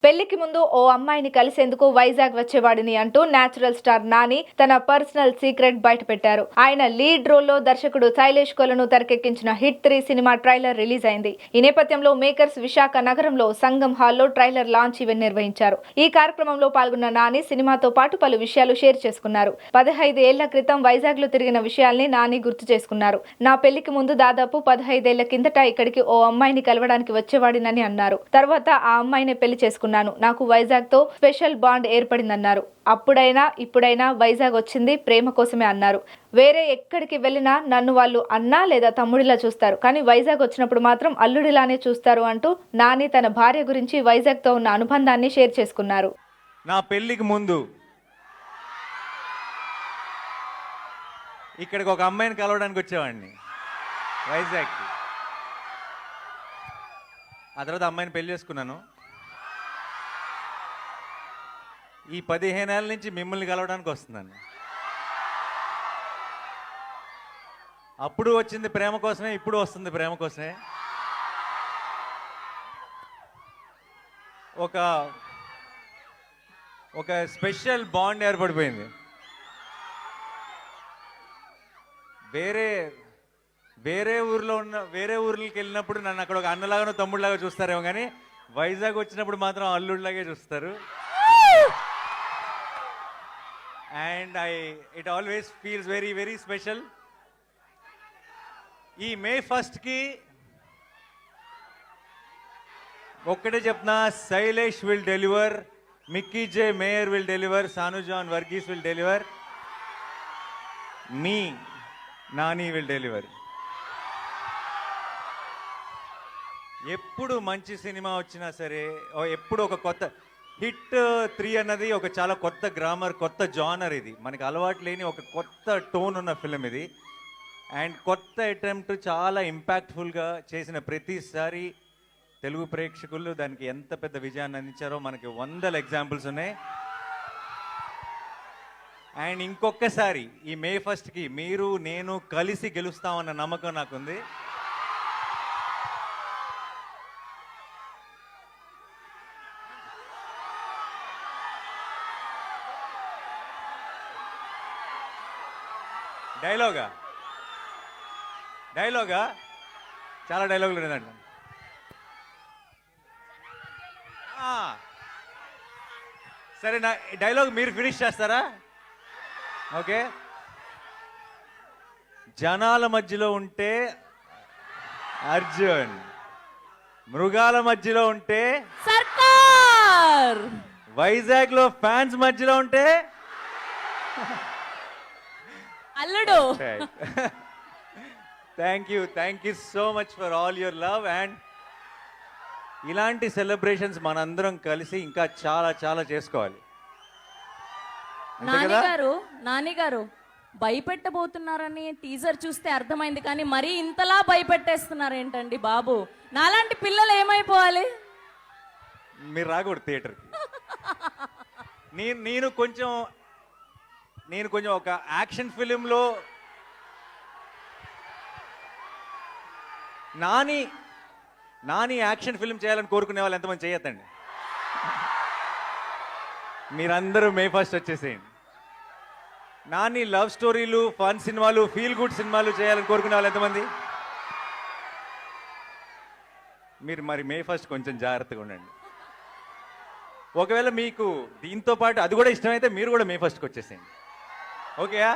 పెళ్లికి ముందు ఓ అమ్మాయిని కలిసేందుకు వైజాగ్ వచ్చేవాడిని అంటూ నేచురల్ స్టార్ నాని తన పర్సనల్ సీక్రెట్ బయటపెట్టారు. ఆయన లీడ్ రోల్లో దర్శకుడు శైలేష్ కొలను తెరకెక్కించిన హిట్ 3 సినిమా ట్రైలర్ రిలీజ్ అయింది. ఈ నేపథ్యంలో మేకర్స్ విశాఖ నగరంలో సంగం హాల్లో ట్రైలర్ లాంచ్ ఈవెంట్ నిర్వహించారు. ఈ కార్యక్రమంలో పాల్గొన్న నాని సినిమాతో పాటు పలు విషయాలు షేర్ చేసుకున్నారు. 15 ఏళ్ల క్రితం వైజాగ్ లో తిరిగిన విషయాల్ని నాని గుర్తు చేసుకున్నారు. నా పెళ్లికి ముందు దాదాపు 15 ఏళ్ల కిందట ఇక్కడికి ఓ అమ్మాయిని కలవడానికి వచ్చేవాడినని అన్నారు. తర్వాత ఆ అమ్మాయిని పెళ్లి చేసుకున్నాను. నాకు వైజాగ్ తో స్పెషల్ బాండ్ ఏర్పడిందన్నారు. అప్పుడైనా ఇప్పుడైనా వైజాగ్ వచ్చింది ప్రేమ కోసమే అన్నారు. వేరే ఎక్కడికి వెళ్ళినా నన్ను వాళ్ళు అన్నా లేదా తమ్ముడిలా చూస్తారు, కానీ వైజాగ్ వచ్చినప్పుడు మాత్రం అల్లుడిలానే చూస్తారు అంటూ నాని తన భార్య గురించి వైజాగ్ తో ఉన్న అనుబంధాన్ని షేర్ చేసుకున్నారు. నా పెళ్లికి ముందు ఇక్కడికి ఒక అమ్మాయిని కలవడానికి వచ్చేవాడిని వైజాగ్కి. ఆ తర్వాత అమ్మాయిని పెళ్లి చేసుకున్నాను. ఈ 15 ఏళ్ళ నుంచి మిమ్మల్ని కలవడానికి వస్తున్నాను. అప్పుడు వచ్చింది ప్రేమ కోసమే, ఇప్పుడు వస్తుంది ప్రేమ కోసమే. ఒక స్పెషల్ బాండ్ ఏర్పడిపోయింది. వేరే ఊర్లకి వెళ్ళినప్పుడు నన్ను అక్కడ ఒక అన్నలాగానో తమ్ముడిలాగా చూస్తారేమో, కానీ వైజాగ్ వచ్చినప్పుడు మాత్రం అల్లుడిలాగే చూస్తారు. And it always feels very, very special. ఈ May 1st కి ఒక్కటే చెప్తున్నా, Shailesh will deliver, Mickey J Meyer will deliver, Sanu John Varughese will deliver, మీ నాని విల్ డెలివర్. ఎప్పుడు మంచి సినిమా వచ్చినా సరే, ఎప్పుడు ఒక కొత్త హిట్ 3 అన్నది ఒక చాలా కొత్త గ్రామర్, కొత్త జానర్. ఇది మనకి అలవాటు లేని ఒక కొత్త టోన్ ఉన్న ఫిలిం ఇది. అండ్ కొత్త అటెంప్ట్ చాలా ఇంపాక్ట్ఫుల్గా చేసిన ప్రతిసారి తెలుగు ప్రేక్షకులు దానికి ఎంత పెద్ద విజయాన్ని అందించారో మనకి 100 ఎగ్జాంపుల్స్ ఉన్నాయి. అండ్ ఇంకొకసారి ఈ May 1st మీరు నేను కలిసి గెలుస్తామన్న నమ్మకం నాకుంది. డైలాగా చాలా డైలాగులు లేదండి. సరే, నా డైలాగ్ మీరు ఫినిష్ చేస్తారా? ఓకే. జనాల మధ్యలో ఉంటే అర్జున్, మృగాల మధ్యలో ఉంటే సర్కార్, వైజాగ్ లో ఫ్యాన్స్ మధ్యలో ఉంటే అల్లుడు. Thank you so much for all your love. And ఇలాంటి సెలబ్రేషన్స్ మనందరం కలిసి ఇంకా చాలా చాలా చేసుకోవాలి. నాని గారు భయపెట్టబోతున్నారని టీజర్ చూస్తే అర్థమైంది, కానీ మరీ ఇంతలా భయపెట్టేస్తున్నారు ఏంటండి బాబు? నాలాంటి పిల్లలు ఏమైపోవాలి? మీరు రాకూడదు థియేటర్కి. నేను కొంచెం ఒక యాక్షన్ ఫిలింలో నాని యాక్షన్ ఫిలిం చేయాలని కోరుకునే వాళ్ళు ఎంతమంది చేయొద్దండి. మీరందరూ May 1st వచ్చేసేయండి. నాని లవ్ స్టోరీలు, ఫన్ సినిమాలు, ఫీల్ గుడ్ సినిమాలు చేయాలని కోరుకునే వాళ్ళు ఎంతమంది? మీరు మరి May 1st కొంచెం జాగ్రత్తగా ఉండండి. ఒకవేళ మీకు దీంతో పాటు అది కూడా ఇష్టమైతే మీరు కూడా May 1st వచ్చేసేయండి. ఓకేయా?